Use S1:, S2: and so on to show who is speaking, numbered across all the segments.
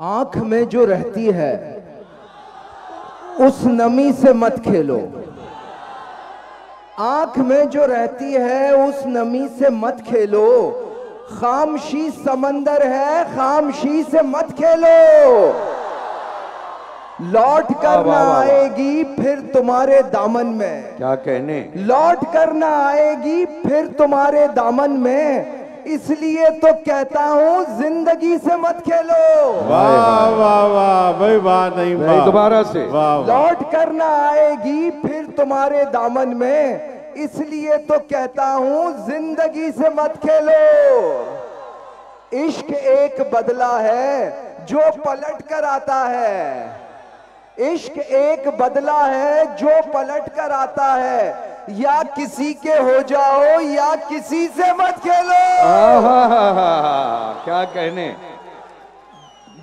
S1: आंख में जो रहती है उस नमी से मत खेलो। आंख में जो रहती है उस नमी से मत खेलो। खामशी समंदर है, खामशी से मत खेलो। लौट कर ना आएगी फिर तुम्हारे दामन में।
S2: क्या कहने?
S1: लौट कर ना आएगी फिर तुम्हारे दामन में, इसलिए तो कहता हूं जिंदगी से मत खेलो।
S3: वाह वाह वाह भाई, वाह नहीं वाह,
S2: दोबारा से
S3: वाह वाह।
S1: लौट कर ना आएगी फिर तुम्हारे दामन में, इसलिए तो कहता हूं जिंदगी से मत खेलो। इश्क एक बदला है जो पलट कर आता है। इश्क एक बदला है जो पलट कर आता है। या किसी के हो जाओ या किसी से मत खेलो।
S2: क्या कहने?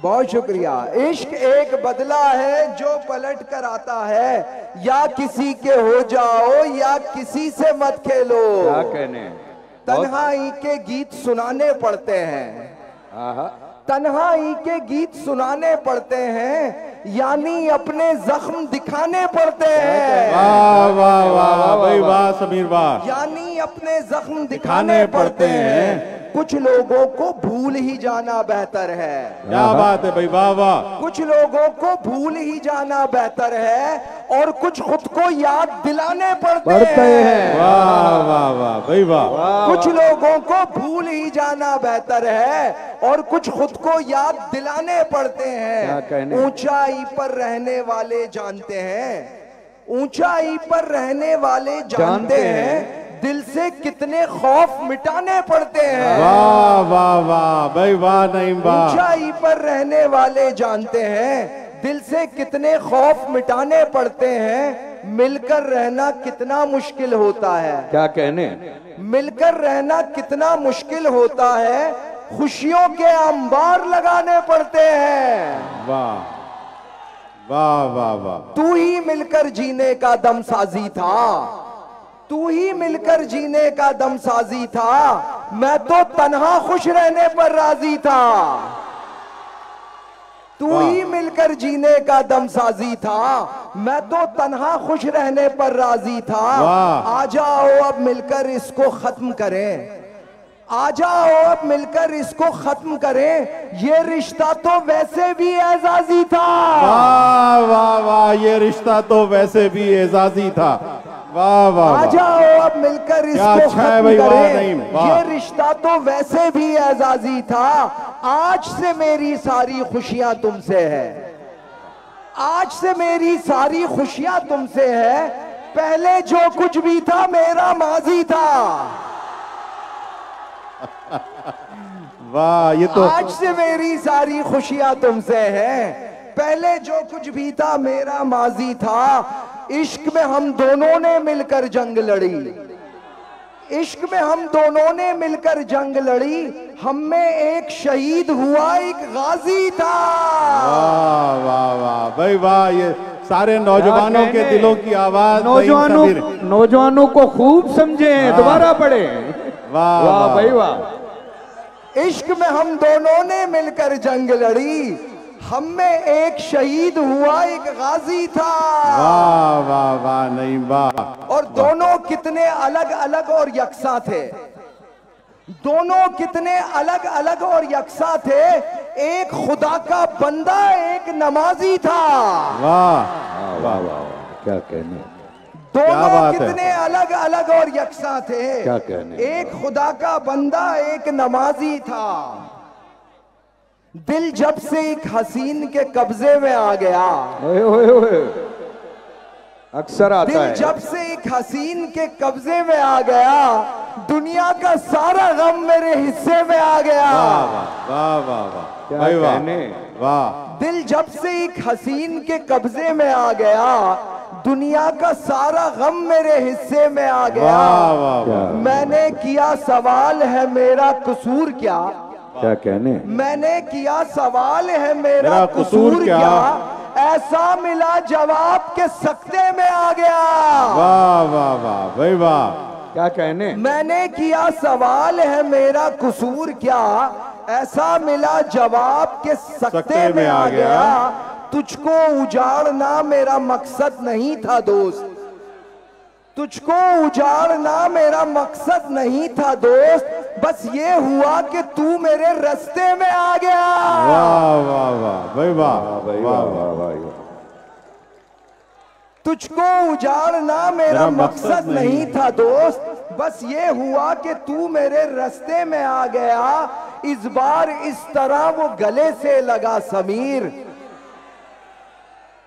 S1: बहुत शुक्रिया। इश्क एक बदला है जो पलट कर आता है। या किसी के हो जाओ या किसी से मत खेलो।
S2: क्या कहने?
S1: तन्हाई के गीत सुनाने पड़ते हैं। तन्हाई के गीत सुनाने पड़ते हैं, यानी अपने जख्म दिखाने पड़ते हैं।
S3: वाह वाह वाह भाई, वाह समीर वाह।
S1: यानी अपने जख्म दिखाने पड़ते हैं। कुछ लोगों को भूल ही जाना बेहतर है।
S3: क्या बात है भाई, वाह वाह।
S1: कुछ लोगों को भूल ही जाना बेहतर है और कुछ खुद को याद दिलाने पड़ते हैं।
S3: वाह वाह वाह भाई वाह।
S1: कुछ लोगों को भूल ही जाना बेहतर है और कुछ खुद को याद दिलाने पड़ते हैं। ऊंचाई पर रहने वाले जानते हैं, ऊंचाई पर रहने वाले जानते हैं दिल से कितने खौफ मिटाने पड़ते हैं।
S3: वाह वाह वाह भाई, वाह नहीं वाह।
S1: ऊंचाई पर रहने वाले जानते हैं दिल से कितने खौफ मिटाने पड़ते हैं। मिलकर रहना कितना मुश्किल होता है।
S2: क्या कहने?
S1: मिलकर रहना कितना मुश्किल होता है, खुशियों के अंबार लगाने पड़ते हैं।
S3: वाह वाह वाह वाह।
S1: तू ही मिलकर जीने का दम साजी था, तू ही मिलकर जीने का दम साजी था। मैं तो तन्हा खुश रहने पर राजी था। तू ही मिलकर जीने का दम साजी था, मैं तो तन्हा खुश रहने पर राजी था। आ जाओ अब मिलकर इसको खत्म करें। आ जाओ अब मिलकर इसको खत्म करें, ये रिश्ता तो वैसे भी एजाजी था।
S3: वाह वाह वाह, ये रिश्ता तो वैसे भी एजाजी था। वाह वाह।
S1: आ जाओ अब मिलकर इसको खत्म करें, ये रिश्ता तो वैसे भी एजाजी था। आज से मेरी सारी खुशियां तुमसे है, आज से मेरी सारी खुशियां तुमसे है। पहले जो कुछ भी था मेरा माजी था।
S3: वाह, ये तो
S1: आज से मेरी सारी खुशियां तुमसे हैं, पहले जो कुछ भी था मेरा माजी था। इश्क में हम दोनों ने मिलकर जंग लड़ी, इश्क में हम दोनों ने मिलकर जंग लड़ी। हम में एक शहीद हुआ एक गाजी था।
S3: वाह वाह वाह भाई वाह, ये सारे नौजवानों के दिलों की आवाज।
S2: नौजवानों को खूब समझे, दोबारा पढ़े।
S3: वाह
S2: वाह भाई वाह।
S1: इश्क में हम दोनों ने मिलकर जंग लड़ी, हम में एक शहीद हुआ एक गाजी था।
S3: वाह वाह वाह नहीं वाह।
S1: और दोनों कितने अलग अलग और यकसा थे, दोनों कितने अलग अलग और यकसा थे। एक खुदा का बंदा एक नमाजी था।
S3: वाह वाह वाह,
S2: क्या कहने?
S1: दोनों कितने अलग अलग और यकसा थे।
S2: क्या कहने?
S1: एक खुदा का बंदा एक नमाजी था। दिल जब से एक हसीन के कब्जे में आ गया,
S2: अक्सर आता है।
S1: दिल जब से एक हसीन के कब्जे में आ गया, दुनिया का सारा गम मेरे हिस्से में आ गया।
S3: वाह वाह वाह भाई वाह।
S1: दिल जब से एक हसीन के कब्जे में आ गया, दुनिया का सारा गम मेरे हिस्से में आ गया। मैंने किया सवाल है मेरा कसूर क्या।
S2: क्या कहने?
S1: मैंने किया सवाल है मेरा कसूर क्या। ऐसा मिला जवाब के सकते में आ गया।
S3: वाह वाह वाह भाई वाह।
S2: क्या कहने?
S1: मैंने किया सवाल है मेरा कसूर क्या। ऐसा मिला जवाब के सकते में आ गया। तुझको उजाड़ना मेरा मकसद नहीं था दोस्त, तुझको उजाड़ना मेरा मकसद नहीं था दोस्त, बस ये हुआ कि तू मेरे रास्ते में आ गया।
S3: वाह वाह वाह भाई वाह वाह वाह वाह।
S1: तुझको उजाड़ना मेरा मकसद नहीं था दोस्त, बस ये हुआ कि तू मेरे रास्ते में आ गया। इस बार इस तरह वो गले से लगा समीर,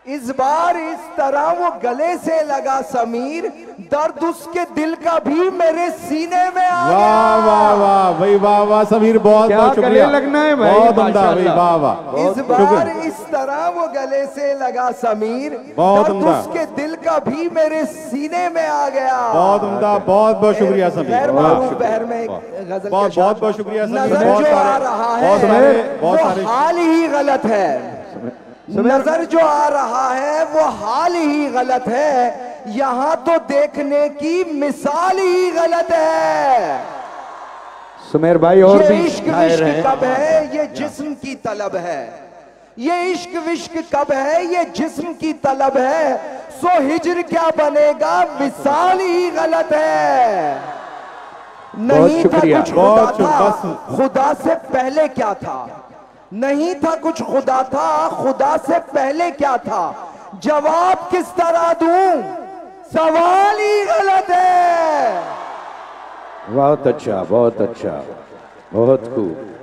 S1: इस बार इस तरह वो गले से लगा समीर, दर्द उसके दिल का भी मेरे सीने में आ गया।
S3: वाह वाह वाह भाई वाह वाह समीर, बहुत बहुत शुक्रिया,
S2: लगना है भाई,
S3: बहुत उम्दा भाई, वाह वाह।
S1: इस बार इस तरह वो गले से लगा समीर,
S3: बहुत
S1: दर्द
S3: उम्दा,
S1: उसके दिल का भी मेरे सीने में आ गया।
S3: बहुत उम्दा, बहुत बहुत शुक्रिया समीर,
S1: बहर में गजल
S3: बहुत बहुत बहुत शुक्रिया समीर।
S1: नजर जो आ रहा है वो हाल ही गलत है, नजर जो आ रहा है वो हाल ही गलत है, यहाँ तो देखने की मिसाल ही गलत है।
S2: सुमेर भाई और
S1: ये
S2: भी
S1: इश्क विश्क कब है, ये जिस्म की तलब है, ये इश्क विश्क कब है, ये जिस्म की तलब है, सो हिजर क्या बनेगा विसाल ही गलत है। नहीं था कुछ खुदा था, खुदा से पहले क्या था, नहीं था कुछ खुदा था, खुदा से पहले क्या था, जवाब किस तरह दूं, सवाल ही गलत है।
S2: बहुत अच्छा बहुत खूब।